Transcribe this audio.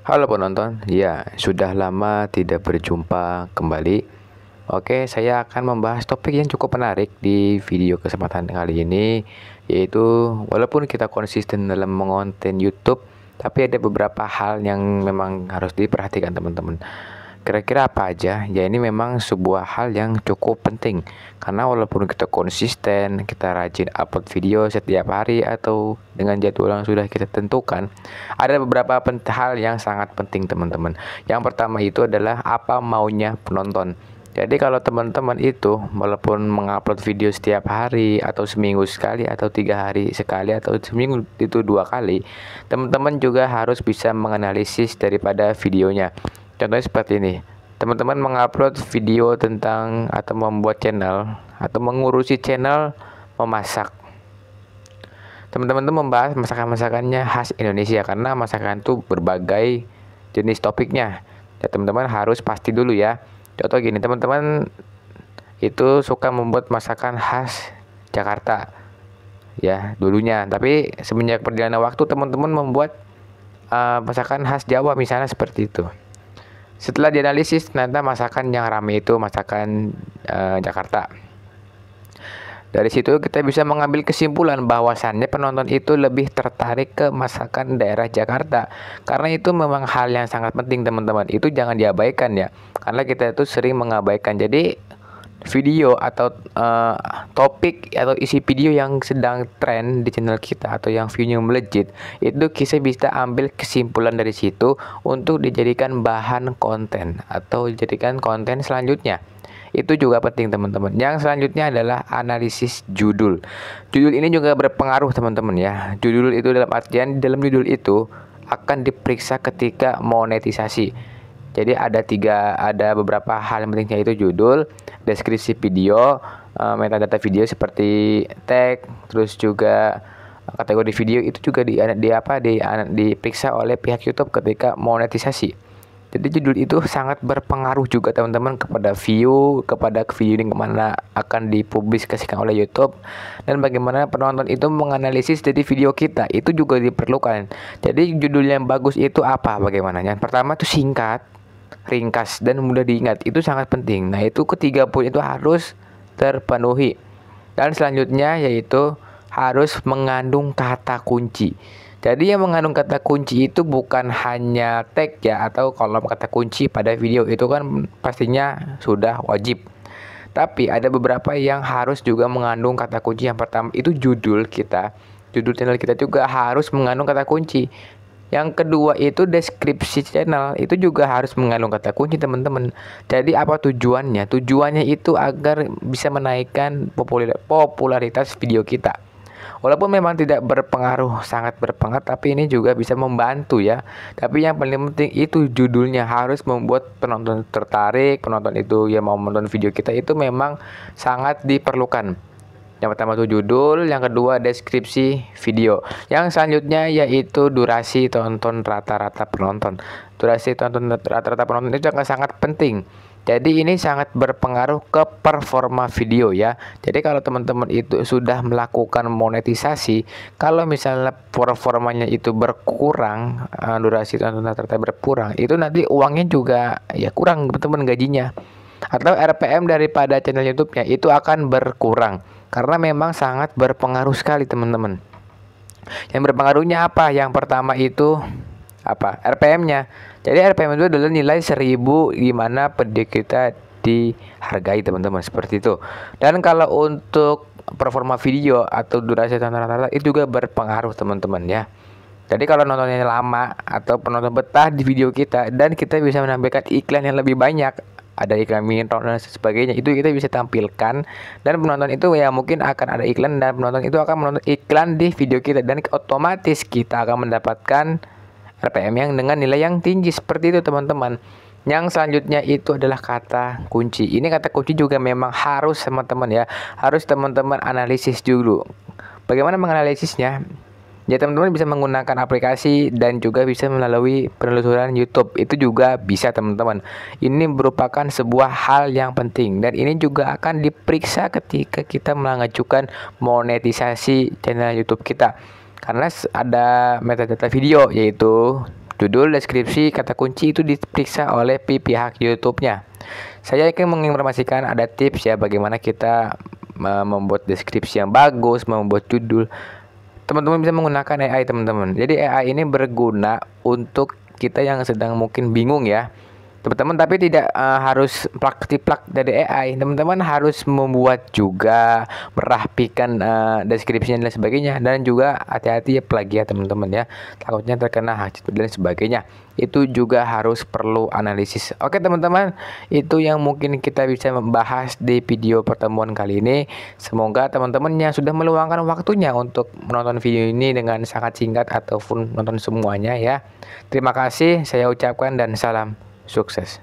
Halo penonton, ya sudah lama tidak berjumpa kembali. Oke, saya akan membahas topik yang cukup menarik di video kesempatan kali ini, yaitu walaupun kita konsisten dalam mengonten YouTube, tapi ada beberapa hal yang memang harus diperhatikan teman-teman. Kira-kira apa aja? Ya ini memang sebuah hal yang cukup penting, karena walaupun kita konsisten, kita rajin upload video setiap hari atau dengan jadwal yang sudah kita tentukan, ada beberapa hal yang sangat penting teman-teman. Yang pertama itu adalah apa maunya penonton. Jadi kalau teman-teman itu walaupun mengupload video setiap hari atau seminggu sekali atau 3 hari sekali atau seminggu itu 2 kali, teman-teman juga harus bisa menganalisis daripada videonya. Contohnya seperti ini, teman-teman mengupload video tentang atau membuat channel atau mengurusi channel memasak. Teman-teman tuh membahas masakan-masakannya khas Indonesia karena masakan tuh berbagai jenis topiknya. Ya, teman-teman harus pasti dulu ya. Contoh gini, teman-teman itu suka membuat masakan khas Jakarta ya dulunya, tapi semenjak perjalanan waktu teman-teman membuat masakan khas Jawa misalnya seperti itu. Setelah dianalisis, ternyata masakan yang ramai itu masakan Jakarta. Dari situ kita bisa mengambil kesimpulan bahwasannya penonton itu lebih tertarik ke masakan daerah Jakarta. Karena itu memang hal yang sangat penting teman-teman. Itu jangan diabaikan ya. Karena kita itu sering mengabaikan. Jadi video atau topik atau isi video yang sedang tren di channel kita atau yang view-nya melejit, itu kita bisa ambil kesimpulan dari situ untuk dijadikan bahan konten atau dijadikan konten selanjutnya. Itu juga penting teman-teman. Yang selanjutnya adalah analisis judul. Judul ini juga berpengaruh teman-teman ya. Judul itu dalam artian dalam judul itu akan diperiksa ketika monetisasi. Jadi ada beberapa hal yang penting, yaitu judul, deskripsi video, metadata video seperti tag, terus juga kategori video itu juga diperiksa oleh pihak YouTube ketika monetisasi. Jadi judul itu sangat berpengaruh juga teman-teman kepada view, kepada video ini kemana akan dipublikasikan oleh YouTube, dan bagaimana penonton itu menganalisis dari video kita itu juga diperlukan. Jadi judul yang bagus itu apa? Bagaimana? Yang pertama itu singkat, ringkas dan mudah diingat, itu sangat penting. Nah itu ketiga poin itu harus terpenuhi. Dan selanjutnya yaitu harus mengandung kata kunci. Jadi yang mengandung kata kunci itu bukan hanya tag ya atau kolom kata kunci pada video, itu kan pastinya sudah wajib. Tapi ada beberapa yang harus juga mengandung kata kunci. Yang pertama itu judul kita, judul channel kita juga harus mengandung kata kunci. Yang kedua itu deskripsi channel, itu juga harus mengandung kata kunci teman-teman. Jadi apa tujuannya? Tujuannya itu agar bisa menaikkan popularitas video kita. Walaupun memang tidak berpengaruh, sangat berpengaruh, tapi ini juga bisa membantu ya. Tapi yang paling penting itu judulnya harus membuat penonton tertarik. Penonton itu ya mau menonton video kita, itu memang sangat diperlukan. Yang pertama itu judul, yang kedua deskripsi video. Yang selanjutnya yaitu durasi tonton rata-rata penonton. Durasi tonton rata-rata penonton itu juga sangat penting. Jadi ini sangat berpengaruh ke performa video ya. Jadi kalau teman-teman itu sudah melakukan monetisasi, kalau misalnya performanya itu berkurang, durasi tonton rata-rata berkurang, itu nanti uangnya juga ya kurang teman-teman, gajinya atau RPM daripada channel YouTube-nya itu akan berkurang. Karena memang sangat berpengaruh sekali teman-teman. Yang berpengaruhnya apa? Yang pertama itu apa? RPM-nya. Jadi RPM itu adalah nilai 1000 gimana video kita dihargai teman-teman, seperti itu. Dan kalau untuk performa video atau durasi tontonan rata-rata itu juga berpengaruh teman-teman ya. Jadi kalau nontonnya lama atau penonton betah di video kita dan kita bisa menampilkan iklan yang lebih banyak, ada iklan mintron dan sebagainya, itu kita bisa tampilkan, dan penonton itu ya mungkin akan ada iklan dan penonton itu akan menonton iklan di video kita, dan otomatis kita akan mendapatkan RPM yang dengan nilai yang tinggi, seperti itu teman-teman. Yang selanjutnya itu adalah kata kunci. Ini kata kunci juga memang harus teman-teman ya, harus teman-teman analisis dulu. Bagaimana menganalisisnya? Ya teman-teman bisa menggunakan aplikasi dan juga bisa melalui penelusuran YouTube. Itu juga bisa teman-teman. Ini merupakan sebuah hal yang penting, dan ini juga akan diperiksa ketika kita mengajukan monetisasi channel YouTube kita. Karena ada metadata video, yaitu Judul, deskripsi, kata kunci itu diperiksa oleh pihak YouTube-nya. Saya ingin menginformasikan ada tips ya bagaimana kita membuat deskripsi yang bagus, membuat judul. Teman-teman bisa menggunakan AI, teman-teman. Jadi AI ini berguna untuk kita yang sedang mungkin bingung ya, teman-teman, tapi tidak harus plak-tiplak dari AI. Teman-teman harus membuat juga, merapikan deskripsinya dan sebagainya, dan juga hati-hati ya plagiat, teman-teman ya, takutnya terkena hak cipta dan sebagainya. Itu juga harus perlu analisis. Oke teman-teman, itu yang mungkin kita bisa membahas di video pertemuan kali ini. Semoga teman-teman yang sudah meluangkan waktunya untuk menonton video ini dengan sangat singkat ataupun menonton semuanya ya. Terima kasih saya ucapkan dan salam sukses.